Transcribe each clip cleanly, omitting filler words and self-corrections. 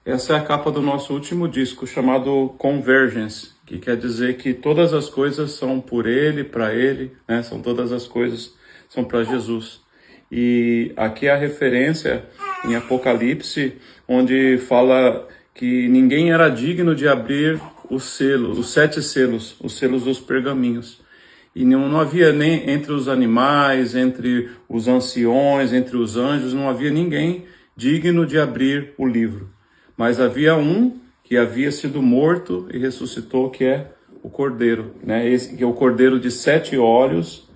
Essa é a capa do nosso último disco, chamado Convergence, que quer dizer que todas as coisas são por Ele, para Ele, né? São todas as coisas são para Jesus. E aqui é a referência em Apocalipse, onde fala que ninguém era digno de abrir os selos, os 7 selos, os selos dos pergaminhos. E não havia nem entre os animais, entre os anciões, entre os anjos, não havia ninguém digno de abrir o livro. Mas havia um que havia sido morto e ressuscitou, que é o Cordeiro, né? Esse que é o Cordeiro de 7 olhos,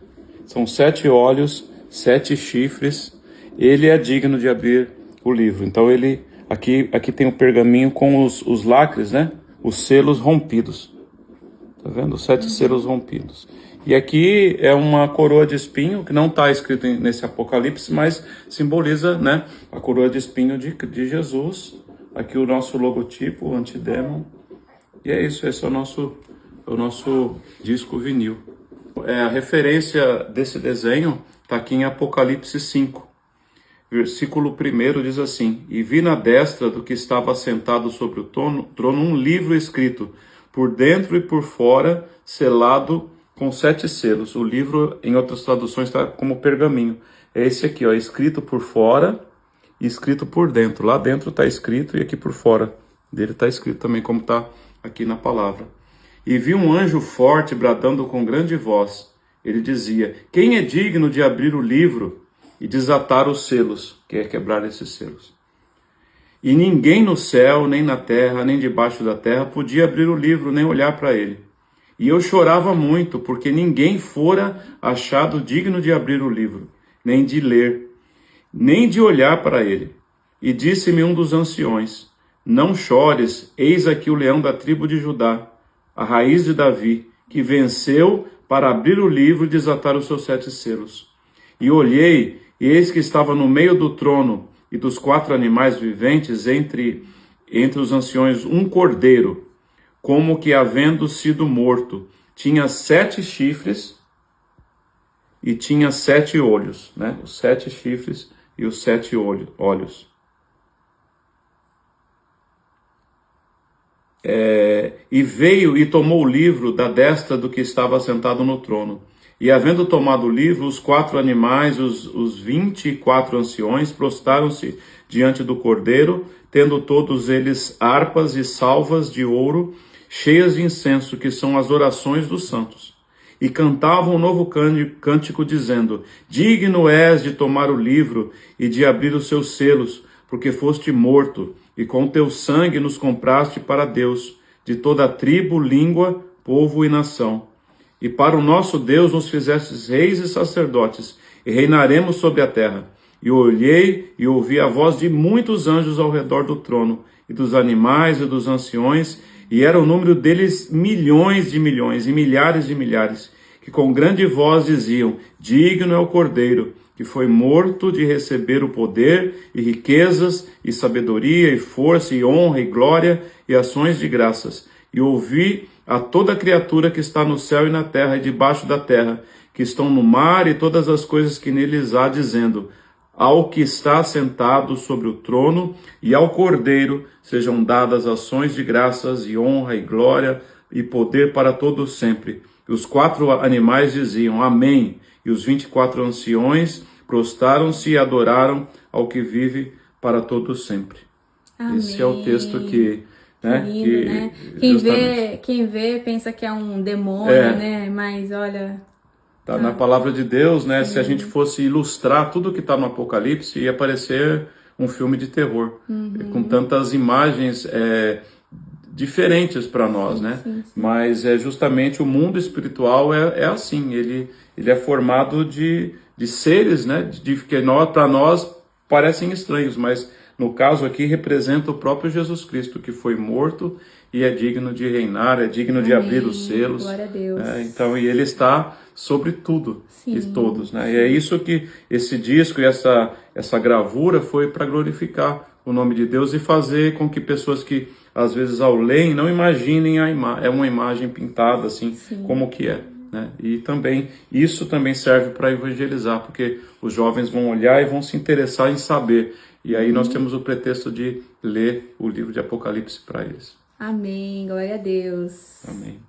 são 7 olhos, 7 chifres. Ele é digno de abrir o livro. Então ele aqui tem o pergaminho com os lacres, né? Os selos rompidos. Tá vendo? Os 7 selos rompidos. E aqui é uma coroa de espinho, que não está escrito nesse Apocalipse, mas simboliza, né, a coroa de espinho de Jesus. Aqui o nosso logotipo, o Antidemon. E é isso, esse é o nosso disco vinil. A referência desse desenho está aqui em Apocalipse 5. Versículo 1 diz assim: E vi na destra do que estava sentado sobre o trono um livro escrito, por dentro e por fora, selado com 7 selos. O livro, em outras traduções, está como pergaminho. É esse aqui, ó, escrito por fora e escrito por dentro. Lá dentro está escrito e aqui por fora dele está escrito também, como está aqui na palavra. E vi um anjo forte bradando com grande voz. Ele dizia: Quem é digno de abrir o livro e desatar os selos? Que é quebrar esses selos. E ninguém no céu, nem na terra, nem debaixo da terra podia abrir o livro, nem olhar para ele. E eu chorava muito, porque ninguém fora achado digno de abrir o livro, nem de ler, nem de olhar para ele. E disse-me um dos anciões: Não chores, eis aqui o leão da tribo de Judá, a raiz de Davi, que venceu para abrir o livro e desatar os seus 7 selos. E olhei, e eis que estava no meio do trono e dos 4 animais viventes, entre os anciões, um cordeiro, como que havendo sido morto. Tinha 7 chifres e tinha 7 olhos, né? Os 7 chifres e os 7 olhos. E veio e tomou o livro da destra do que estava sentado no trono. E havendo tomado o livro, os 4 animais, os 24 anciões, prostraram-se diante do cordeiro, tendo todos eles harpas e salvas de ouro, cheias de incenso, que são as orações dos santos. E cantavam um novo cântico, dizendo: Digno és de tomar o livro e de abrir os seus selos, porque foste morto, e com teu sangue nos compraste para Deus, de toda tribo, língua, povo e nação. E para o nosso Deus nos fizestes reis e sacerdotes, e reinaremos sobre a terra. E olhei e ouvi a voz de muitos anjos ao redor do trono, e dos animais e dos anciões, e era o número deles milhões de milhões e milhares de milhares, que com grande voz diziam: Digno é o Cordeiro, que foi morto, de receber o poder e riquezas e sabedoria e força e honra e glória e ações de graças. E ouvi a toda criatura que está no céu e na terra e debaixo da terra, que estão no mar e todas as coisas que neles há, dizendo: Ao que está sentado sobre o trono e ao Cordeiro sejam dadas ações de graças e honra e glória e poder para todos sempre. E os 4 animais diziam: Amém. E os 24 anciões prostraram-se e adoraram ao que vive para todos sempre. Amém. Esse é o texto que... né, lindo, né? Quem vê pensa que é um demônio, né? Mas olha... Tá na palavra de Deus, né? Sim. Se a gente fosse ilustrar tudo que está no Apocalipse, ia parecer um filme de terror, com tantas imagens diferentes para nós, né? Sim. Mas justamente o mundo espiritual é assim, ele é formado de seres, né? Que para nós parecem estranhos, mas no caso aqui representa o próprio Jesus Cristo, que foi morto e é digno de reinar, é digno de abrir os selos. Glória a Deus. Então, e ele está sobre tudo e todos, né? E é isso que esse disco e essa gravura foi para glorificar o nome de Deus e fazer com que pessoas que às vezes ao lerem não imaginem é uma imagem pintada assim, como que é, né? E também isso também serve para evangelizar, porque os jovens vão olhar e vão se interessar em saber E aí nós temos o pretexto de ler o livro de Apocalipse para eles. Amém, glória a Deus. Amém.